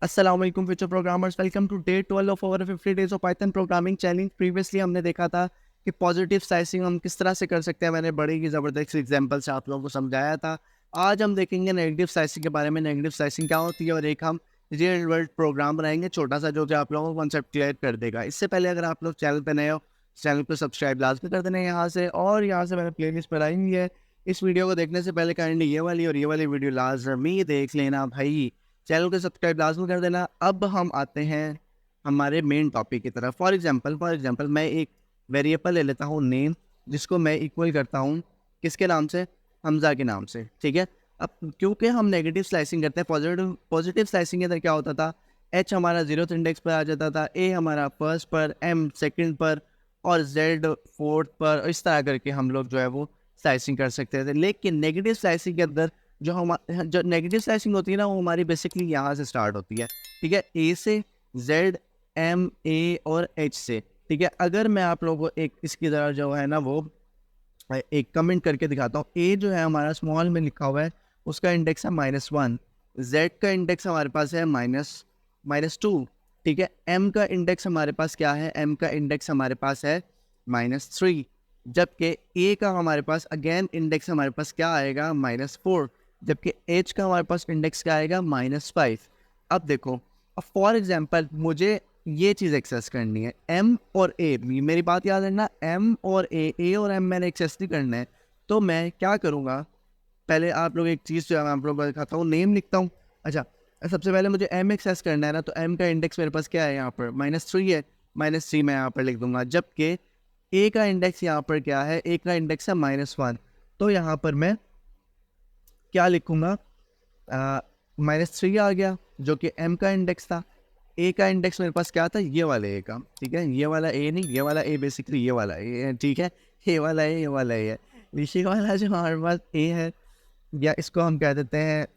अस्सलाम वालेकुम future programmers, welcome to day 12 of over 50 days of Python programming challenge. Previously हमने देखा था कि पॉजिटिव स्लाइसिंग हम किस तरह से कर सकते हैं। मैंने बड़ी ही ज़बरदस्त एग्जांपल से आप लोगों को समझाया था। आज हम देखेंगे नेगेटिव स्लाइसिंग के बारे में। नेगेटिव स्लाइसिंग क्या होती है और एक हम रियल वर्ल्ड प्रोग्राम बनाएंगे छोटा सा, जो कि आप लोगों को कॉन्सेप्ट क्लियर कर देगा। इससे पहले अगर आप लोग चैनल पर नए हो, चैनल को सब्सक्राइब लाजमी कर देना यहाँ से। और यहाँ से मैंने प्ले लिस्ट बनाई हुई है। इस वीडियो को देखने से पहले काइंडली ये वाली और ये वाली वीडियो लाजमी देख लेना भाई। चैनल को सब्सक्राइब लाजमी कर देना। अब हम आते हैं हमारे मेन टॉपिक की तरफ। फॉर एग्जांपल मैं एक वेरिएबल ले लेता हूँ नेम, जिसको मैं इक्वल करता हूँ किसके नाम से, हमजा के नाम से। ठीक है। अब क्योंकि हम नेगेटिव स्लाइसिंग करते हैं, पॉजिटिव स्लाइसिंग के अंदर क्या होता था, एच हमारा 0th इंडेक्स पर आ जाता था, ए हमारा फर्स्ट पर, एम सेकंड पर और जेड फोर्थ पर। इस तरह करके हम लोग जो है वो स्लाइसिंग कर सकते थे। लेकिन नेगेटिव स्लाइसिंग के अंदर जो नेगेटिव स्लाइसिंग होती है ना, वो हमारी बेसिकली यहाँ से स्टार्ट होती है। ठीक है, ए से, जेड, एम, ए और एच से। ठीक है, अगर मैं आप लोगों को एक इसकी तरह जो है ना वो एक कमेंट करके दिखाता हूँ। ए जो है हमारा स्मॉल में लिखा हुआ है, उसका इंडेक्स है -1। जेड का इंडेक्स हमारे पास है -2। ठीक है, एम का इंडेक्स हमारे पास क्या है, एम का इंडेक्स हमारे पास है -3। जबकि ए का हमारे पास अगेन इंडेक्स हमारे पास क्या आएगा, -4। जबकि एच का हमारे पास इंडेक्स क्या आएगा, -5। अब देखो, अब फॉर एग्जांपल मुझे ये चीज़ एक्सेस करनी है, एम और ए। मेरी बात याद है ना, एम और ए और एम मैंने एक्सेस नहीं करना है। तो मैं क्या करूँगा, पहले आप लोग एक चीज़ जो है मैं आप लोगों को दिखाता हूँ, नेम लिखता हूँ। अच्छा, सबसे पहले मुझे एम एक्सेस करना है ना, तो एम का इंडेक्स मेरे पास क्या है, यहाँ पर -3 है। -3 मैं यहाँ पर लिख दूंगा। जबकि ए का इंडेक्स यहाँ पर क्या है, ए का इंडेक्स है -1। तो यहाँ पर मैं क्या लिखूंगा, -3 आ गया, जो कि एम का इंडेक्स था। ए का इंडेक्स मेरे पास क्या था, ये वाले ए का। ठीक है, ये वाला ए नहीं, ये वाला ए बेसिकली ये वाला ए है। ठीक है, ये वाला ए, ये वाला ए है। नीचे वाला जो हमारे पास ए है, या इसको हम कह देते हैं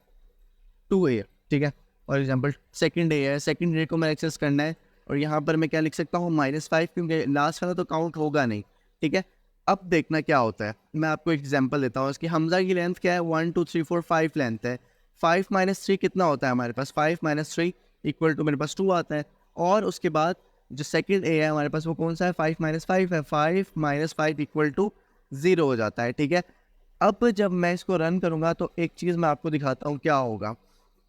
2a। ठीक है, फॉर एग्जाम्पल सेकंड ए है, सेकंड ए को मैं एक्सेस करना है। और यहाँ पर मैं क्या लिख सकता हूँ, -5, क्योंकि लास्ट वाला तो काउंट होगा नहीं। ठीक है, अब देखना क्या होता है, मैं आपको एग्जांपल देता हूँ। इसकी हमजा की लेंथ क्या है, 1 2 3 4 5 लेंथ है। 5 -3 कितना होता है हमारे पास, 5 -3 इक्वल टू मेरे पास 2 आता है। और उसके बाद जो सेकंड ए है हमारे पास, वो कौन सा है, 5 -5 है। 5 -5 इक्वल टू 0 हो जाता है। ठीक है, अब जब मैं इसको रन करूँगा तो एक चीज़ मैं आपको दिखाता हूँ क्या होगा।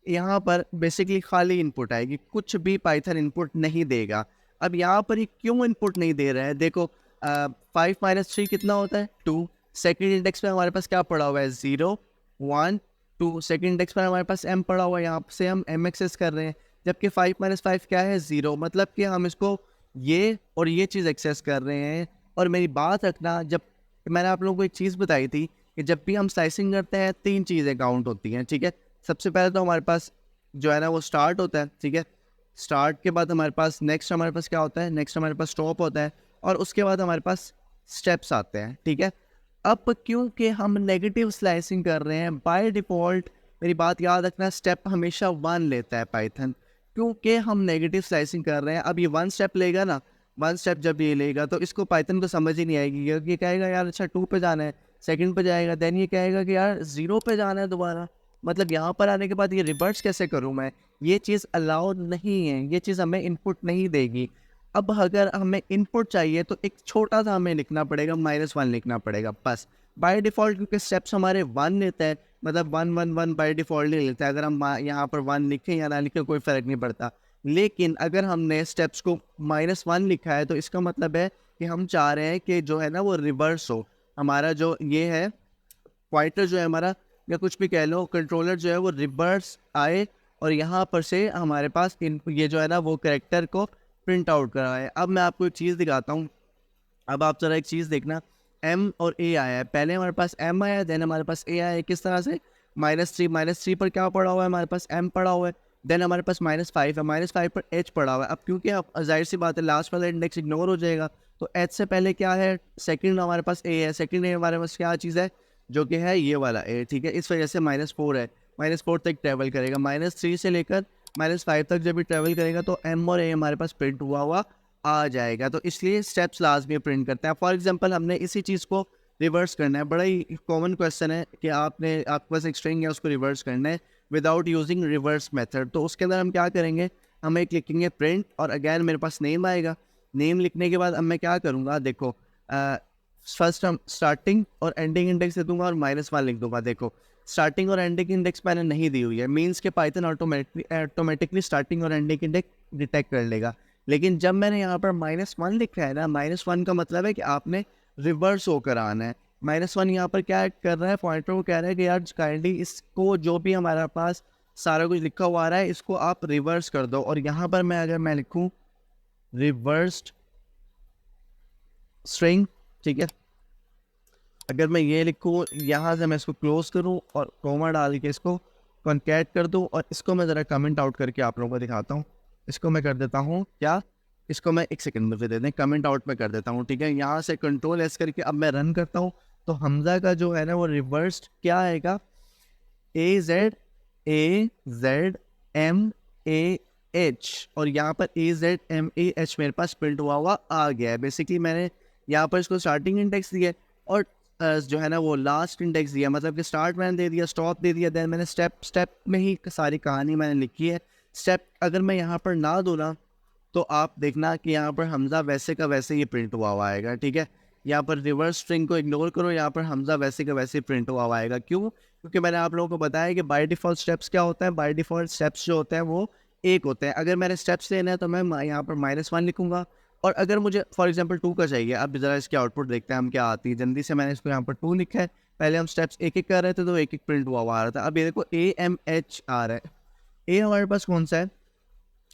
यहाँ पर बेसिकली खाली इनपुट आएगी, कुछ भी पाइथन इनपुट नहीं देगा। अब यहाँ पर ये क्यों इनपुट नहीं दे रहा है, देखो 5 -3 कितना होता है, 2। सेकेंड इंडेक्स पे हमारे पास क्या पड़ा हुआ है, 0 1 2। सेकेंड इंडेक्स पर हमारे पास m पड़ा हुआ है, यहाँ से हम m एक्सेस कर रहे हैं। जबकि 5 -5 क्या है, 0। मतलब कि हम इसको ये और ये चीज़ एक्सेस कर रहे हैं। और मेरी बात रखना, जब मैंने आप लोगों को एक चीज़ बताई थी कि जब भी हम स्लाइसिंग करते हैं 3 चीज़ें काउंट होती हैं। ठीक है, सबसे पहले तो हमारे पास जो है ना वो स्टार्ट होता है। ठीक है, स्टार्ट के बाद हमारे पास नेक्स्ट हमारे पास क्या होता है, नेक्स्ट हमारे पास स्टॉप होता है। और उसके बाद हमारे पास स्टेप्स आते हैं। ठीक है, अब क्योंकि हम नेगेटिव स्लाइसिंग कर रहे हैं बाय डिफ़ॉल्ट, मेरी बात याद रखना, स्टेप हमेशा 1 लेता है पाइथन। क्योंकि हम नेगेटिव स्लाइसिंग कर रहे हैं, अब ये 1 स्टेप लेगा ना, 1 स्टेप जब ये लेगा तो इसको पाइथन को समझ ही नहीं आएगी। ये कहेगा यार अच्छा 2 पे जाना है, सेकंड पे जाएगा, देन ये कहेगा कि यार 0 पे जाना है दोबारा। मतलब यहाँ पर आने के बाद ये रिवर्स कैसे करूँ मैं, ये चीज़ अलाउड नहीं है, ये चीज़ हमें इनपुट नहीं देगी। अब अगर हमें इनपुट चाहिए तो एक छोटा सा हमें लिखना पड़ेगा, -1 लिखना पड़ेगा बस। बाय डिफ़ॉल्ट क्योंकि स्टेप्स हमारे 1 लेते हैं, मतलब 1 1 1 बाय डिफ़ॉल्ट नहीं लेता है। अगर हम यहाँ पर 1 लिखें या ना लिखें कोई फ़र्क नहीं पड़ता। लेकिन अगर हमने स्टेप्स को -1 लिखा है तो इसका मतलब है कि हम चाह रहे हैं कि जो है ना वो रिवर्स हो। हमारा जो ये है पॉइंटर जो है हमारा, या कुछ भी कह लो, कंट्रोलर जो है वो रिवर्स आए और यहाँ पर से हमारे पास ये जो है ना वो कैरेक्टर को प्रिंट आउट कराए। अब मैं आपको एक चीज़ दिखाता हूँ। अब आप ज़रा एक चीज़ देखना, एम और ए आया है, पहले हमारे पास एम आया है, देन हमारे पास ए आया है। किस तरह से, -3 पर क्या पड़ा हुआ है, हमारे पास एम पड़ा हुआ है। देन हमारे पास -5 है, -5 पर एच पड़ा हुआ है। अब क्योंकि अब जाहिर सी बात है लास्ट वाला इंडेक्स इग्नोर हो जाएगा, तो एच से पहले क्या है, सेकंड हमारे पास ए है। सेकंड ए हमारे पास क्या चीज़ है, जो कि है ये वाला ए। ठीक है, इस वजह से -4 है, -4 तक ट्रैवल करेगा। -3 से लेकर -5 तक जब भी ट्रैवल करेगा तो एम और ए हमारे पास प्रिंट हुआ हुआ आ जाएगा। तो इसलिए स्टेप्स लाजमी प्रिंट करते हैं। फॉर एग्जांपल हमने इसी चीज़ को रिवर्स करना है। बड़ा ही कॉमन क्वेश्चन है कि आपके पास एक स्ट्रिंग है, उसको रिवर्स करना है। Without using reverse method. तो उसके अंदर हम क्या करेंगे, हम एक लिखेंगे प्रिंट और अगेन मेरे पास नेम आएगा। नेम लिखने के बाद अब मैं क्या करूँगा, देखो फर्स्ट हम स्टार्टिंग और एंडिंग इंडेक्स दे दूंगा और -1 लिख दूंगा। देखो स्टार्टिंग और एंडिंग इंडेक्स मैंने नहीं दी हुई है, मीन्स के पाइथन ऑटोमेटिकली स्टार्टिंग और एंडिंग इंडेक्स डिटेक्ट कर लेगा। लेकिन जब मैंने यहाँ पर -1 लिखा है ना, -1 का मतलब है कि आपने रिवर्स होकर आना है। -1 यहाँ पर क्या कर रहा है, पॉइंटर को कह रहा है कि यार काइंडली इसको जो भी हमारे पास सारा कुछ लिखा हुआ आ रहा है इसको आप रिवर्स कर दो। और यहाँ पर अगर मैं लिखूँ रिवर्स्ड स्ट्रिंग, ठीक है, अगर मैं ये लिखूँ यहाँ से मैं इसको क्लोज करूँ और कोमा डाल के इसको कॉन्कैट कर दूँ और इसको मैं ज़रा कमेंट आउट करके आप लोगों को दिखाता हूँ। इसको मैं कर देता हूँ क्या, इसको मैं एक सेकंड में दे दें, कमेंट आउट में कर देता हूँ, ठीक है। यहाँ से कंट्रोल एस करके अब मैं रन करता हूँ तो हमजा का जो है ना वो रिवर्स्ड क्या आएगा, AZMAH और यहाँ पर AZMAH मेरे पास प्रिंट हुआ आ गया है। बेसिकली मैंने यहाँ पर इसको स्टार्टिंग इंडेक्स दिया और जो है ना वो लास्ट इंडेक्स दिया, मतलब कि स्टार्ट मैंने दे दिया, स्टॉप दे दिया, देन मैंने स्टेप में ही सारी कहानी मैंने लिखी है। स्टेप अगर मैं यहाँ पर ना दूँ ना तो आप देखना कि यहाँ पर हमजा वैसे का वैसे ही प्रिंट हुआ आएगा, ठीक है। यहाँ पर रिवर्स स्ट्रिंग को इग्नोर करो, यहाँ पर हमजा वैसे का वैसे ही प्रिंट हुआ आएगा। क्यों? क्योंकि मैंने आप लोगों को बताया कि बाय डिफ़ॉल्ट स्टेप्स क्या होता है, बाय डिफ़ॉल्ट स्टेप्स जो होते हैं वो एक होते हैं। अगर मैंने स्टेप्स लेना है तो मैं यहाँ पर -1 लिखूंगा और अगर मुझे फॉर एग्जांपल 2 का चाहिए, अब ज़रा इसकी आउटपुट देखते हैं हम क्या आती है। जल्दी से मैंने इसको यहाँ पर 2 लिखा है, पहले हम स्टेप्स एक-एक कर रहे थे तो एक-एक प्रिंट हुआ आ रहा था। अब ये देखो AMH आ रहा है, ए हमारे पास कौन सा है,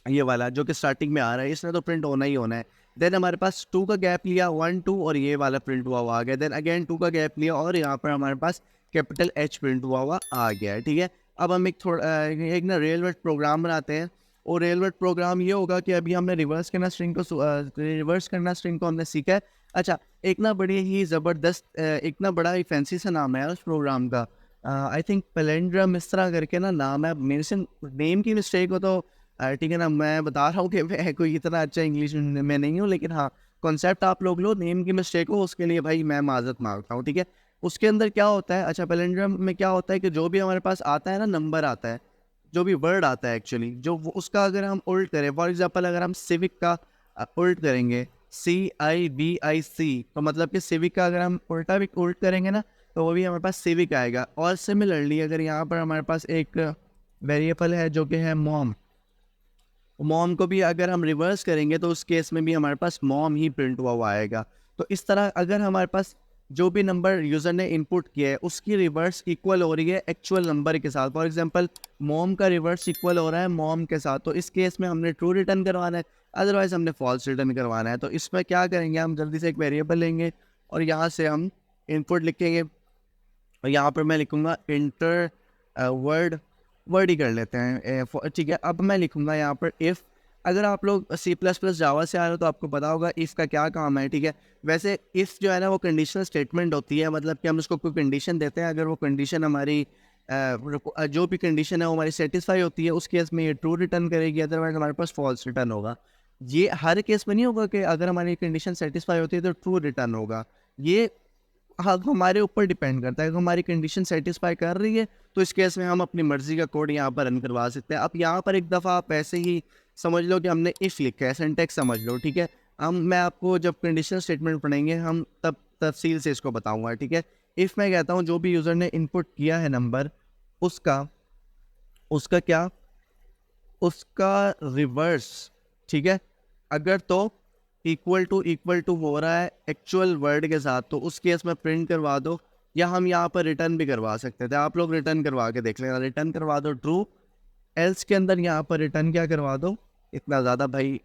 ये वाला जो कि स्टार्टिंग में आ रहा है, इसने तो प्रिंट होना ही होना है। देन हमारे पास 2 का गैप लिया, 1 2 और ये वाला प्रिंट हुआ आ गया। देन अगेन 2 का गैप लिया और यहाँ पर हमारे पास कैपिटल H प्रिंट हुआ आ गया है, ठीक है। अब हम एक ना रियल वर्ल्ड प्रोग्राम बनाते हैं और रियल वर्ल्ड प्रोग्राम ये होगा कि अभी हमने रिवर्स करना स्ट्रिंग को हमने सीखा है। अच्छा, एक ना बड़ी ही ज़बरदस्त एक ना बड़ा ही फैंसी सा नाम है उस प्रोग्राम का, आई थिंक पैलेंड्रम इस तरह करके ना नाम है। मेरे से नेम की मिस्टेक हो तो ठीक है ना, मैं बता रहा हूँ कि मैं कोई इतना अच्छा इंग्लिश में नहीं हूँ, लेकिन हाँ कॉन्सेप्ट आप लोग लो, नेम की मिस्टेक हो उसके लिए भाई मैं माजरत मांगता हूँ, ठीक है। उसके अंदर क्या होता है, अच्छा पैलेंड्रम में क्या होता है कि जो भी हमारे पास आता है ना, नंबर आता है, जो भी वर्ड आता है एक्चुअली, जो उसका अगर हम उल्ट करें, फॉर एग्जांपल अगर हम सिविक का उल्ट करेंगे CIVIC, तो मतलब कि सिविक का अगर हम उल्ट करेंगे ना तो वो भी हमारे पास सिविक आएगा। और सिमिलरली अगर यहाँ पर हमारे पास एक वेरिएबल है जो कि है मॉम को भी अगर हम रिवर्स करेंगे तो उस केस में भी हमारे पास मॉम ही प्रिंट हुआ आएगा। तो इस तरह अगर हमारे पास जो भी नंबर यूज़र ने इनपुट किया है उसकी रिवर्स इक्वल हो रही है एक्चुअल नंबर के साथ, फॉर एग्जांपल मॉम का रिवर्स इक्वल हो रहा है मॉम के साथ, तो इस केस में हमने ट्रू रिटर्न करवाना है, अदरवाइज हमने फॉल्स रिटर्न करवाना है। तो इसमें क्या करेंगे, हम जल्दी से एक वेरिएबल लेंगे और यहाँ से हम इनपुट लिखेंगे और यहाँ पर मैं लिखूँगा इंटर वर्ड ही कर लेते हैं, ठीक है। अब मैं लिखूँगा यहाँ पर इफ़, अगर आप लोग C++ जावा से आ रहे हो तो आपको पता होगा इफ़ का क्या काम है, ठीक है। वैसे इफ़ जो है ना वो कंडीशनल स्टेटमेंट होती है, मतलब कि हम उसको कोई कंडीशन देते हैं, अगर वो कंडीशन हमारी जो भी कंडीशन है वो हमारी सेटिस्फाई होती है उस केस में ये ट्रू रिटर्न करेगी, अदरवाइज हमारे पास फॉल्स रिटर्न होगा। ये हर केस में नहीं होगा कि अगर हमारी कंडीशन सेटिस्फाई होती है तो ट्रू रिटर्न होगा, ये हाँ हमारे ऊपर डिपेंड करता है। अगर हमारी कंडीशन सेटिस्फाई कर रही है तो इस केस में हम अपनी मर्जी का कोड यहाँ पर रन करवा सकते हैं। अब यहाँ पर एक दफ़ा आप ऐसे ही समझ लो कि हमने इफ़ लिखा है, सिंटैक्स समझ लो, ठीक है। मैं आपको जब कंडीशनल स्टेटमेंट पढ़ेंगे हम तब तफसील से इसको बताऊंगा, ठीक है। इफ़ मैं कहता हूँ जो भी यूज़र ने इनपुट किया है नंबर उसका क्या, उसका रिवर्स, ठीक है। अगर तो इक्वल टू हो रहा है एक्चुअल वर्ड के साथ तो उस केस में प्रिंट करवा दो, या हम यहाँ पर रिटर्न भी करवा सकते थे। आप लोग रिटर्न करवा के देख लेना, रिटर्न करवा दो ट्रू, एल्स के अंदर यहाँ पर रिटर्न क्या करवा दो, इतना ज़्यादा भाई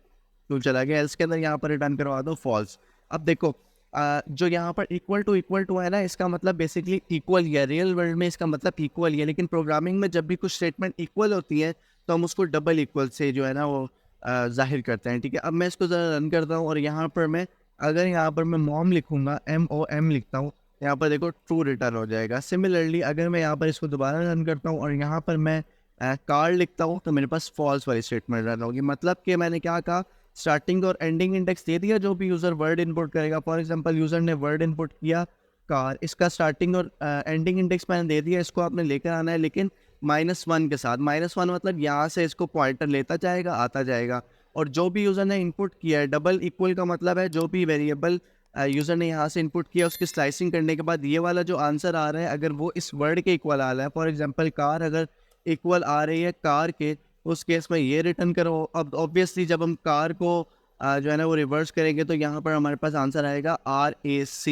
क्यों चला गया, एल्स के अंदर यहाँ पर रिटर्न करवा दो फॉल्स। अब देखो जो यहाँ पर इक्वल टू है ना, इसका मतलब बेसिकली इक्वल ही है, रियल वर्ल्ड में इसका मतलब इक्वल ही है, लेकिन प्रोग्रामिंग में जब भी कुछ स्टेटमेंट इक्वल होती है तो हम उसको डबल इक्वल से जो है ना वो जाहिर करते हैं, ठीक है। अब मैं इसको ज़रा रन करता हूँ और यहाँ पर मैं अगर यहाँ पर मैं मॉम लिखूँगा, MOM लिखता हूँ, यहाँ पर देखो ट्रू रिटर्न हो जाएगा। सिमिलरली अगर मैं यहाँ पर इसको दोबारा रन करता हूँ और यहाँ पर मैं कार लिखता हूँ तो मेरे पास फॉल्स वाली स्टेटमेंट रन होगी। मतलब कि मैंने क्या कहा, स्टार्टिंग और एंडिंग इंडेक्स दे दिया जो भी यूज़र वर्ड इनपुट करेगा। फॉर एग्जांपल यूज़र ने वर्ड इनपुट किया कार, इसका स्टार्टिंग और एंडिंग इंडेक्स मैंने दे दिया, इसको आपने लेकर आना है, लेकिन -1 के साथ। -1 मतलब यहाँ से इसको पॉइंटर लेता जाएगा, आता जाएगा, और जो भी यूज़र ने इनपुट किया है, डबल इक्वल का मतलब है जो भी वेरिएबल यूज़र ने यहाँ से इनपुट किया, उसकी स्लाइसिंग करने के बाद ये वाला जो आंसर आ रहा है, अगर वो इस वर्ड के इक्वल आ रहा है, फॉर एग्जांपल कार अगर इक्वल आ रही है कार के, उस केस में ये रिटर्न करो। अब ऑब्वियसली जब हम कार को जो है ना वो रिवर्स करेंगे, तो यहाँ पर हमारे पास आंसर आएगा RAC,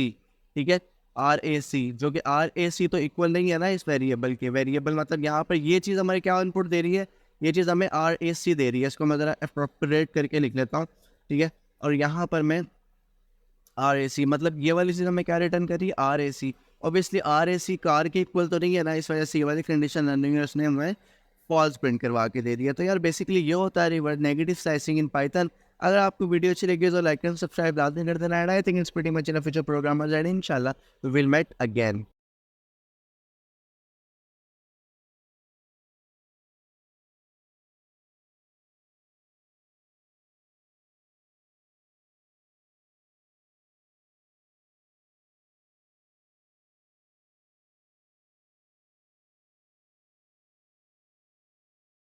ठीक है, RAC, जो कि RAC तो इक्वल नहीं है ना इस वेरिएबल के। वेरिएबल मतलब यहाँ पर ये चीज़ हमारे क्या इनपुट दे रही है, ये चीज़ हमें RAC दे रही है। इसको मैं ज़रा अप्रोप्रिएट करके लिख लेता हूँ, ठीक है। और यहाँ पर मैं RAC मतलब ये वाली चीज़ हमें क्या रिटर्न कर रही है, RAC। ऑब्वियसली RAC कार के इक्वल तो नहीं है ना, इस वजह से ये वाली कंडीशन रनिंग है, उसने हमें फॉल्स प्रिंट करवा के दे दिया। तो यार बेसिकली ये होता है reverse negative slicing in Python. अगर आपको वीडियो अच्छी लगी तो लाइक एंड सब्सक्राइब लाजमी कर देना। I think it's pretty much in a future programmers and इंशाल्लाह वी विल मेट अगेन।